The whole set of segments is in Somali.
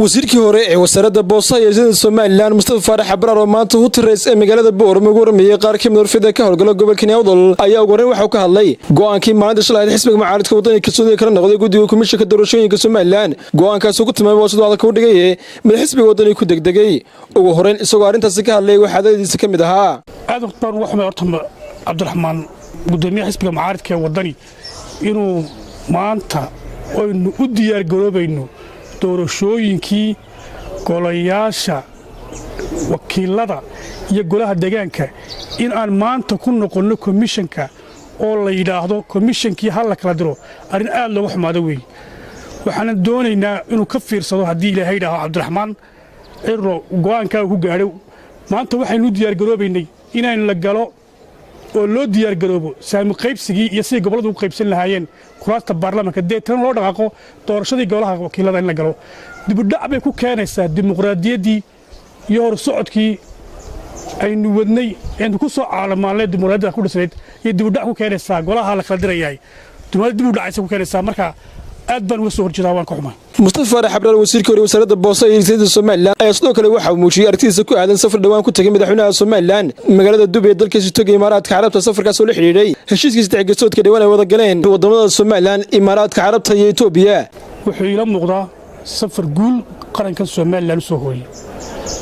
wasiirkii hore ee wasaaradda boosaha iyo sida Soomaaliland Mustafa Faarax Abraar oo maanta u tireys ee magaalada Boorama ugu warmiyay qaar ka mid ah warfida ka howlgala gobolka Newdal ayaa ugu waxa uu ka hadlay go'aankii maalinta shalay xisbiga mucaaradka waddanka ka soo kala noqday guddiga komishanka doorashooyinka Soomaaliland go'aankaas uu tilmaamay sida wada ku dhigay mid xisbiga waddanka ku degdegay ugu horeyn isagoo arintaas ka hadlay waxaadadiisa ka mid ahaa aad uqtaan waxma horta Cabdiraxmaan gudoomiyaha xisbiga mucaaradka wadani inuu maanta aynu u diyaar garoobayno doorashooyinkii golayaasha wakiilada iyo golaha deegaanka in aan maanta ku noqono komishanka oo la yiraahdo komishankii hal la kala diro arin aad looga xumaado weey waxaan doonaynaa inuu ka fiirsado hadii Ilaahay yiraahdo Cabdiraxmaan cirro go'aanka ku gaadhay maanta waxaynu diyaar garoobaynay inaan la galo oo loo diyaar garoobo saami qaybsigii iyo si goboladu u qaybsan lahaayeen kuraasta baarlamaanka deetan loo dhaqaaqo doorashadii golaha wakiilada in la galo dib u dhac bay ku keenaysaa dimuqraadiyaddii iyo hor socodkii aynu wadnay ee ku soo caalamaanay dimuqraadiyadda ku dhisnayd iyo dib u dhac ku keenaysaa golaha la kala dirayay dib u dhacaysa ku keenaysaa marka aad baan uga soo horjeedaa waan ka xumaa Mustafa Faarax Abraar wasiirkii hore wasaaradda boosaha iyo sida Soomaaliland ayaa sidoo kale waxa uu muujiyay aragtidiisa ku aadan safar dhawaan ku tagay madaxweynaha Soomaaliland magaalada Dubai dalkiisa Turkiga Imaaraadka Carabta safarkaas oo la xiriiray heshiiskiisa taageersoodka dhawaan ay wada galeen wadamada Soomaaliland Imaaraadka Carabta iyo Itoobiya wuxuu ila muuqdaa safar guul qaranka Soomaaliland soo hooyay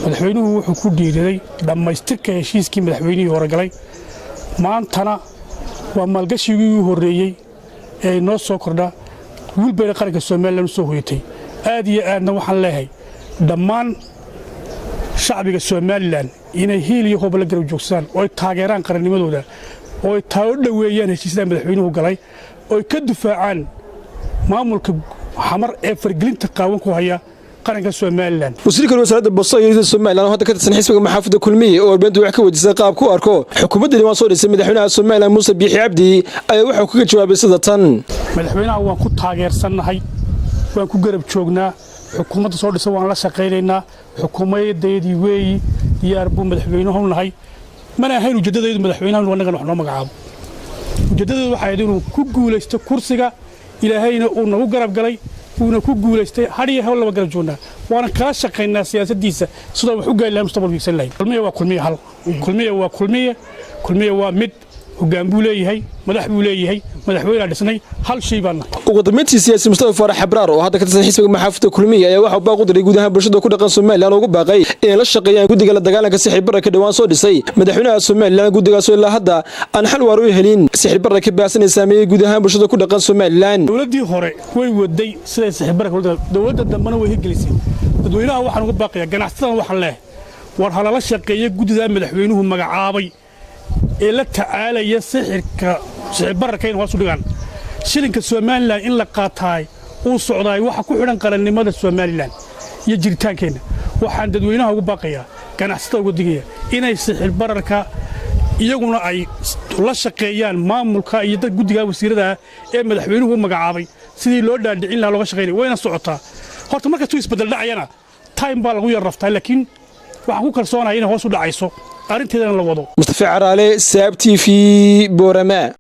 madaxweynuhu wuxuu ku dhiiriday dhamaystirka heshiiskii madaxweynihii hore galay maantana waa maalgashigii ugu horeeyay ee noo soo kordha guulbeeda qaranka Soomaaliland soo hooyatay aad iyo aadna waxaan leeyahay dhammaan shacbiga Soomaaliland inay heel iyo hoob la garab joogsan oo ay taageeraan qarannimadooda oo ay taao dhaweeyaan heshiiska madaxweynuhu galay oo ka difaacaan maamulka xamar ee fargelinta qaawan ku haya qaranka Soomaaliland wasiirka wasaaradda boosaha iyo Soomaaliland oo hadda ka tirsan xisbiga maxaafadda kulmiye oo warbaahintu wax ka wajisay qaab ku arko xukuumadda waan soo dhisay madaxweynaha Soomaaliland Muuse Biixi Cabdi ayaa waxa uu kaga jawaabay sida tan madaxweynaha waan ku taageersanahay waan ku garab joognaa xukuumadda soo dhisay waan la shaqeynaynaa xukuumadeedii weey diyaar buu madaxweynuhu nahay mana ahayn ujeedadeedu madaxweynaha wanaga wax noo magacaabo ujeedadeedu waxa ay inuu ku guuleysto kursiga ilaahayna uu nagu garab galay uuna ku guuleystay hadiya hawl laba garab joogna waana kala shaqeynaa siyaasadiisa sida wax u gaarlaa mustaqbalkiisa leeyahay kulmiye waa mid hoggaan buu leeyahay madax buu leeyahay madaxweynaha dhisnay hal shay baan ugu dambeyntii siyaasi Mustafa Faarax Abraar oo hadda ka tirsan xisbiga maxaafadda kulmiye ayaa waxa uu baaq u diray gudaha bulshada ku dhaqan Soomaaliland ugu baaqay in la shaqeeyaan guddiga la dagaalanka sixir bararka dhawaan soo dhisay madaxweynaha Soomaaliland guddigaas oo ilaa hadda aan xal waar u helin sixir bararka baasan saameeyay gudaha bulshada ku dhaqan Soomaaliland dawladii hore way waday sida sixir bararka dawladda dambana way hirgelisay dadweynaha waxaan uga baaqayaa ganacsatada waxaan leeyahay war hala shaqeeyo guddiga madaxweynuhu magacaabay ee la tacaalaya sixir bararka in hoos u dhigaan shilinka Soomaaliland in la qaataay uu socday waxa ku xidhan qarannimada Soomaaliland iyo jiritaankeena waxaan dadweynaha ugu baaqayaa ganacsatada ugu digaya inay sixir bararka iyaguna ay la shaqeeyaan maamulka iyo dad guddiga wasiirada ee madaxweynuhu magacaabay sidii loo dhaadhicin lahaa looga shaqeynay wayna socotaa horta marka tuu isbedel dhacayana time baa lagu yar raftaa laakiin waxaan ku kalsoonahay in hoos u dhacayso arinteedana la wado Mustafa Caraale SAB TV Boorama